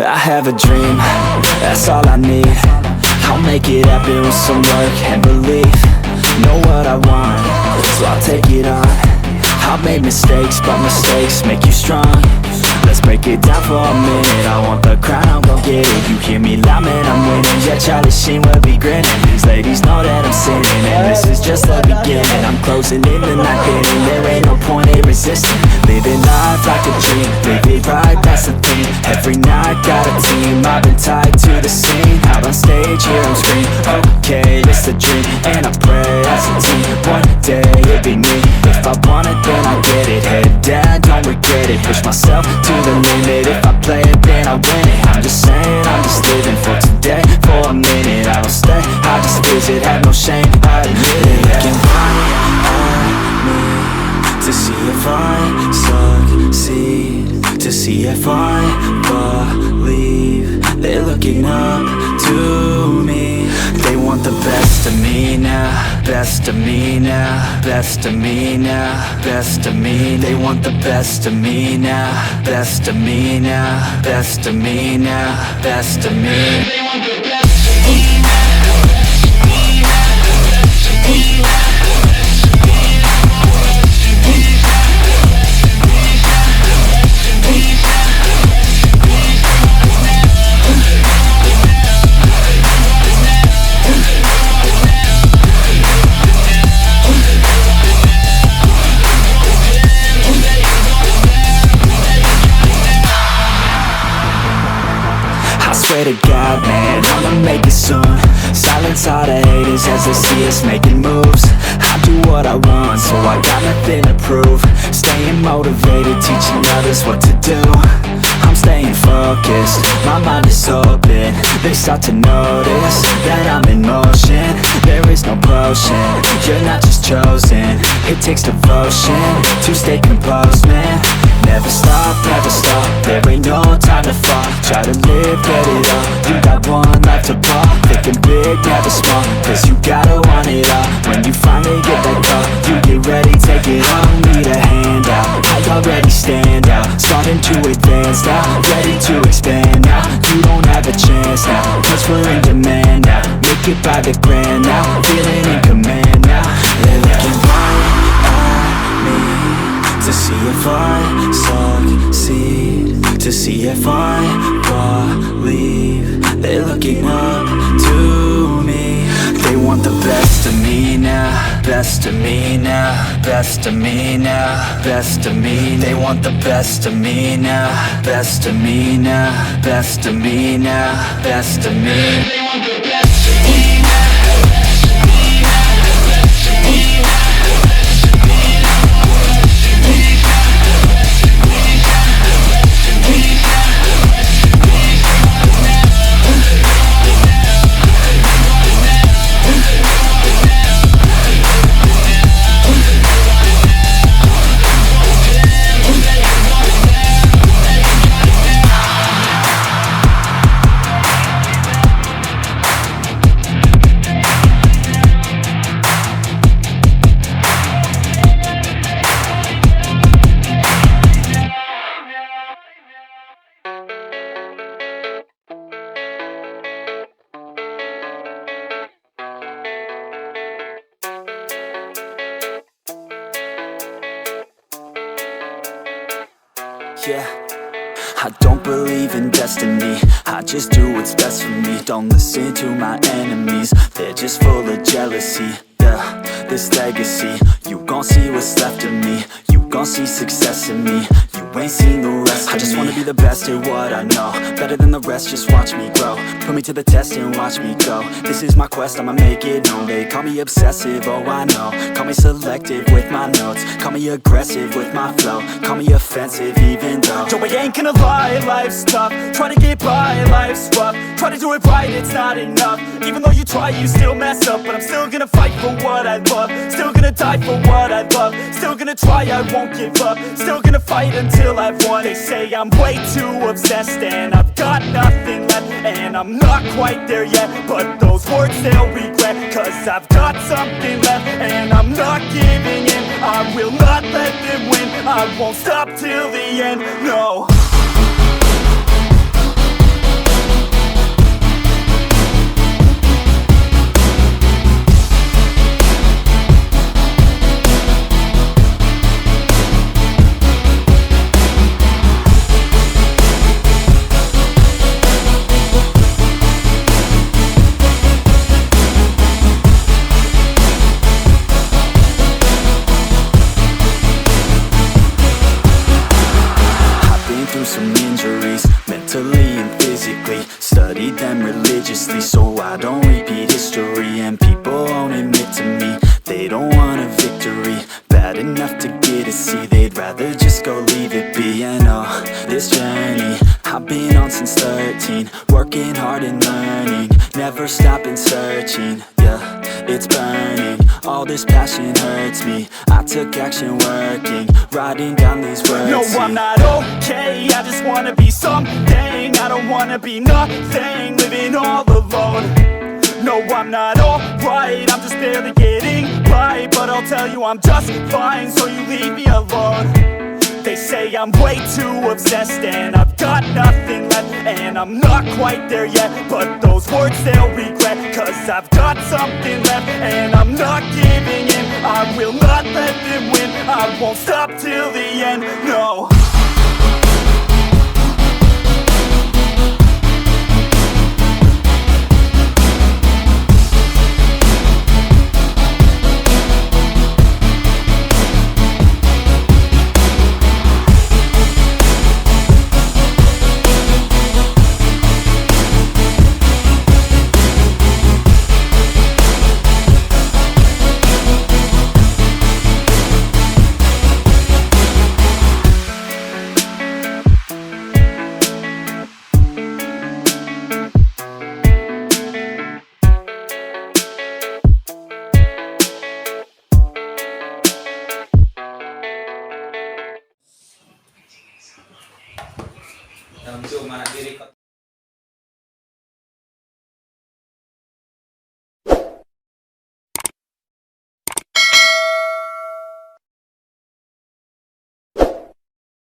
I have a dream, that's all I need. I'll make it happen with some work and belief. Know what I want, so I'll take it on. I've made mistakes, but mistakes make you strong. Let's break it down for a minute. I want the crown, I'm gon' get it. You hear me loud, man, I'm winning. Yeah, Charlie Sheen will be grinning. These ladies know that I'm sinning, and this is just the beginning. I'm closing in the night getting. There ain't no point in resisting. Living life like a dream, live it right, that's the thing. Every night got a team, I've been tied to the scene. Out on stage, here I'm scream. Okay, it's a dream, and I pray as a team. One day it'll be me. If I want it, then I get it. Head down, don't regret it. Push myself to the limit. If I play it, then I win it. I'm just saying, I'm just living for today. For a minute, I don't stay, I just visit. Have no shame, I admit it. Looking right at me to see if I succeed, to see if I believe. They're looking up to me. They want the best of me now, best of me now, best of me now, best of me. They want the best of me now, best of me now, best of me now, best of me. They want the best of me now, best of me now, best of me now. Swear to God, man, I'ma make it soon. Silence all the haters as they see us making moves. I do what I want, so I got nothing to prove. Staying motivated, teaching others what to do. I'm staying focused, my mind is open. They start to notice that I'm in motion. There is no potion, you're not just chosen. It takes devotion to stay composed, man. Never stop, there ain't no time to fall. Try to live, get it all, you got one life to ball. Thinking big, never small, cause you gotta want it all. When you finally get that call, you get ready, take it on. Need a handout, I already stand out. Starting to advance now, ready to expand now. You don't have a chance now, cause we're in demand now. Make it by the grand now, feeling in command now. They're looking right at me to see if I succeed, to see if I believe. They're looking up to me. They want the best of me now, best of me now, best of me now, best of me. They want the best of me now, best of me now, best of me now, best of me. They want the best of me now, best of me now, best of me now. Yeah, I don't believe in destiny, I just do what's best for me. Don't listen to my enemies, they're just full of jealousy. Yeah, this legacy, you gon' see what's left of me. You gon' see success in me, you ain't seen the rest of me. I just wanna be the best at what I know, better than the rest, just watch me grow. Put me to the test and watch me go. This is my quest, I'ma make it known. They call me obsessive, oh I know. Call me selective with my notes, call me aggressive with my flow. Call me offensive even though Joe, I ain't gonna lie, life's tough. Try to get by, life's rough. Try to do it right, it's not enough. Even though you try, you still mess up. But I'm still gonna fight for what I love, still gonna die for what I love. Still gonna try, I won't give up. Still gonna fight until I've won. They say I'm way too obsessed and I've got nothing left, and I'm not quite there yet, but those words they'll regret. Cause I've got something left and I'm not giving in. I will not let them win, I won't stop till the end, no. victories, mentally and physically. Studied them religiously so I don't repeat history. And people won't admit to me they don't want a victory bad enough to get a C. They'd rather just go leave it be. And this journey I've been on since 13, working hard and learning, never stopping searching. Yeah, it's burning, all this passion hurts me. I took action working, writing down these words. No, I'm not okay, I just wanna be something. I don't wanna be nothing, living all alone. No, I'm not alright, I'm just barely getting by. But I'll tell you I'm just fine, so you leave me alone. They say I'm way too obsessed and I've got nothing left, and I'm not quite there yet, but those words they'll regret. Cause I've got something left and I'm not giving in. I will not let them win, I won't stop till the end, no. Dalam cuma diri